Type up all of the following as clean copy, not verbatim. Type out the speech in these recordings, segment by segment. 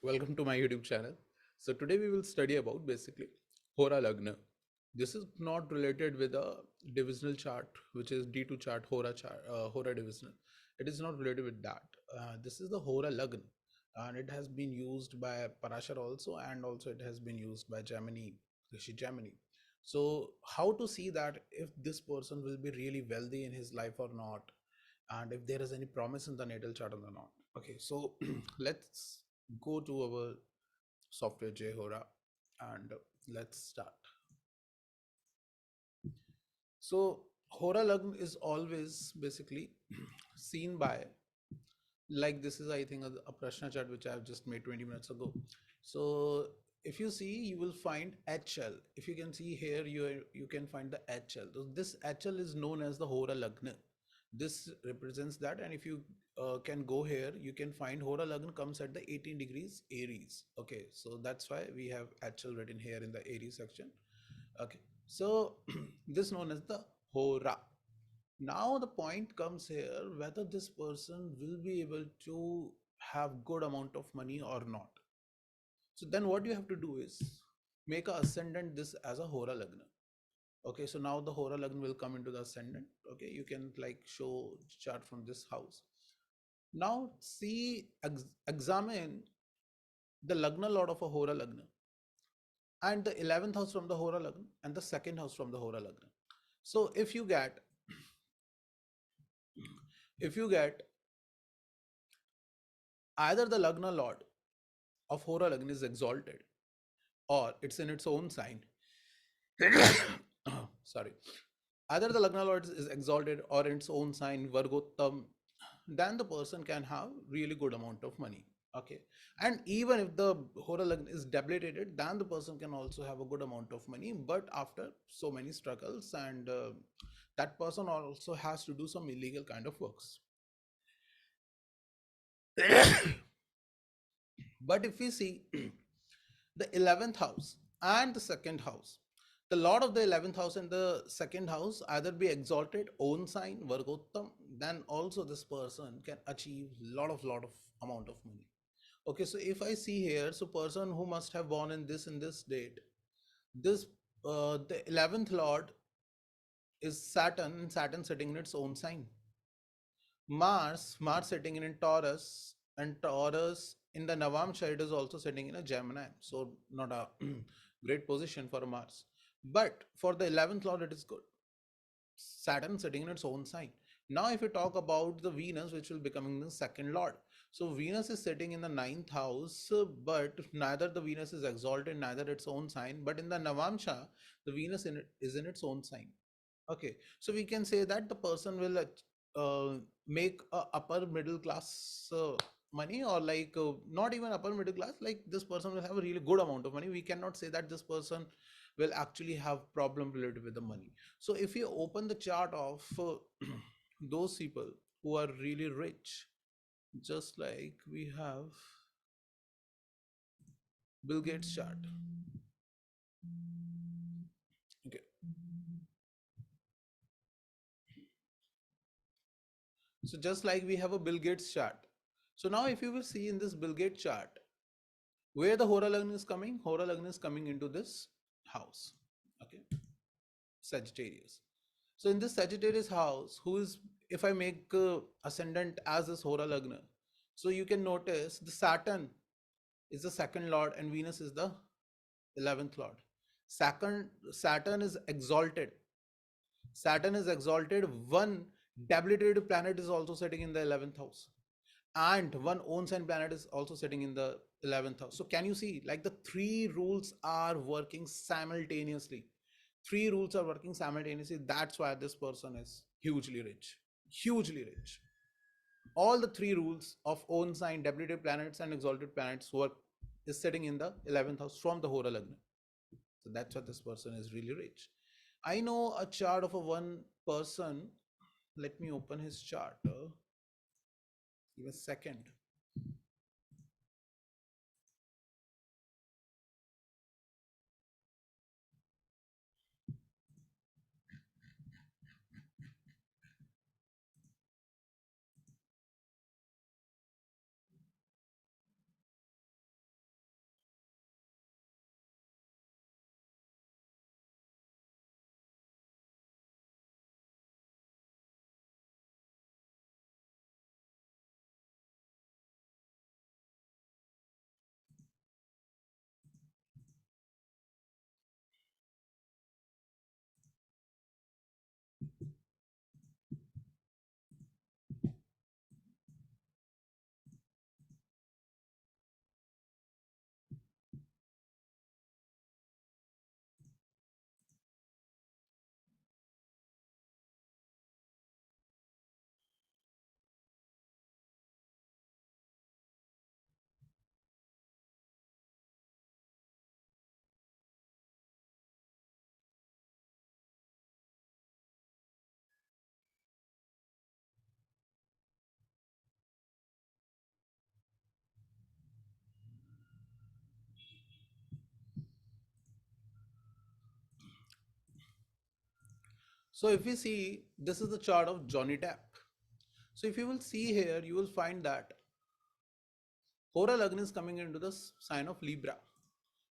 Welcome to my YouTube channel. So, today we will study about basically Hora Lagna. This is not related with a divisional chart, which is D2 chart, Hora divisional. It is not related with that. This is the Hora Lagna, and it has been used by Parashar also, and also it has been used by Gemini, Rishi Gemini. So, how to see that if this person will be really wealthy in his life or not, and if there is any promise in the natal chart or not. Okay, so let's go to our software Jhora and let's start. So Hora Lagn is always basically seen by, like, this is I think a Prashna chart which I have just made 20 minutes ago. So if you see, you will find HL. If you can see here, you can find the HL. So this HL is known as the Hora Lagna. This represents that, and if you can go here, you can find Hora Lagna comes at the 18 degrees Aries. Okay, so that's why we have HL written here in the Aries section. Okay, so this is known as the Hora. Now the point comes here whether this person will be able to have good amount of money or not. So then what you have to do is make a ascendant this as a Hora Lagna. Okay, so now the Hora Lagna will come into the ascendant. Okay, you can like show chart from this house. Now see, examine the Lagna Lord of a Hora Lagna and the 11th house from the Hora Lagna and the second house from the Hora Lagna. So if you get either the Lagna Lord of Hora Lagna is exalted or it's in its own sign. Sorry. Either the Lagna Lord is exalted or in its own sign, Vargottam, then the person can have really good amount of money. Okay. And even if the Hora Lagna is debilitated, then the person can also have a good amount of money, but after so many struggles, and that person also has to do some illegal kind of works. But if we see the 11th house and the second house, the lord of the 11th house and the second house either be exalted, own sign, Vargottam, then also this person can achieve lot of amount of money. Okay, so if I see here, so person who must have born in this date, this the 11th lord is Saturn, and Saturn sitting in its own sign. Mars sitting in Taurus, and Taurus in the Navamsha, it is also sitting in a Gemini. So not a great position for Mars. But for the 11th lord, it is good. Saturn sitting in its own sign. Now, if you talk about the Venus, which will becoming the second lord. So Venus is sitting in the ninth house, but neither the Venus is exalted, neither its own sign. But in the Navamsha, the Venus is in its own sign. Okay, so we can say that the person will make a upper middle class money, or like not even upper middle class, like this person will have a really good amount of money. We cannot say that this person will actually have problem related with the money. So if you open the chart of those people who are really rich, just like we have Bill Gates chart. Okay, so just like we have a Bill Gates chart. So now if you will see in this Bill Gates chart, where the Hora Lagna is coming, Hora Lagna is coming into this house. Okay, Sagittarius. So in this Sagittarius house, who is, if I make ascendant as this Hora Lagna, so you can notice the Saturn is the second lord and Venus is the 11th lord. Saturn is exalted. Saturn is exalted. One debilitated planet is also sitting in the 11th house, and one own sign planet is also sitting in the 11th house. So can you see, like, the three rules are working simultaneously. Three rules are working simultaneously. That's why this person is hugely rich. Hugely rich. All the three rules of own sign, debilitated planets, and exalted planets work is sitting in the 11th house from the Hora Lagna. So that's why this person is really rich. I know a chart of a one person. Let me open his chart. Give a second. So if we see, this is the chart of Johnny Depp. So if you will see here, you will find that Hora Lagna is coming into the sign of Libra.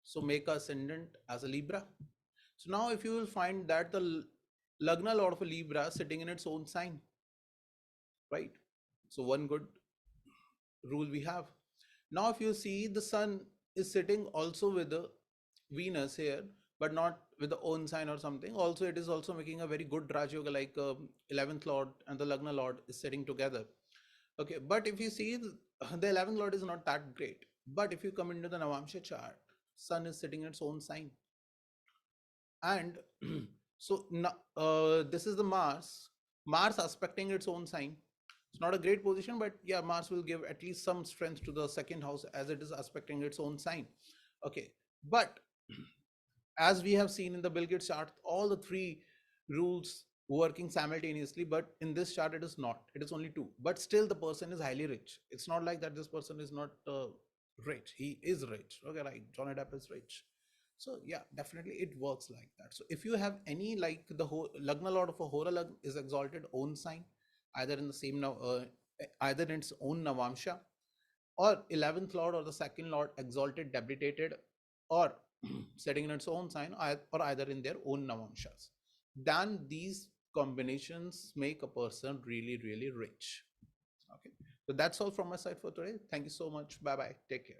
So make a ascendant as a Libra. So now if you will find that the Lagna Lord of a Libra sitting in its own sign, right? So one good rule we have. Now if you see, the Sun is sitting also with the Venus here, but not with the own sign or something. Also, it is also making a very good Raj Yoga, like 11th Lord and the Lagna Lord is sitting together. Okay, but if you see, the 11th Lord is not that great. But if you come into the Navamsha chart, Sun is sitting in its own sign. And so this is the Mars aspecting its own sign. It's not a great position, but yeah, Mars will give at least some strength to the second house as it is aspecting its own sign. Okay, but as we have seen in the Bill Gates chart, all the three rules working simultaneously, but in this chart it is not. It is only two. But still, the person is highly rich. It's not like that this person is not rich. He is rich. Okay, right. Johnny Depp is rich. So yeah, definitely it works like that. So if you have any, like the whole Lagna Lord of a Hora Lagna is exalted own sign, either in the same either in its own Navamsha, or 11th Lord or the second Lord exalted, debilitated, or setting in its own sign, or either in their own Navamshas, then these combinations make a person really, really rich. Okay. So that's all from my side for today. Thank you so much. Bye bye. Take care.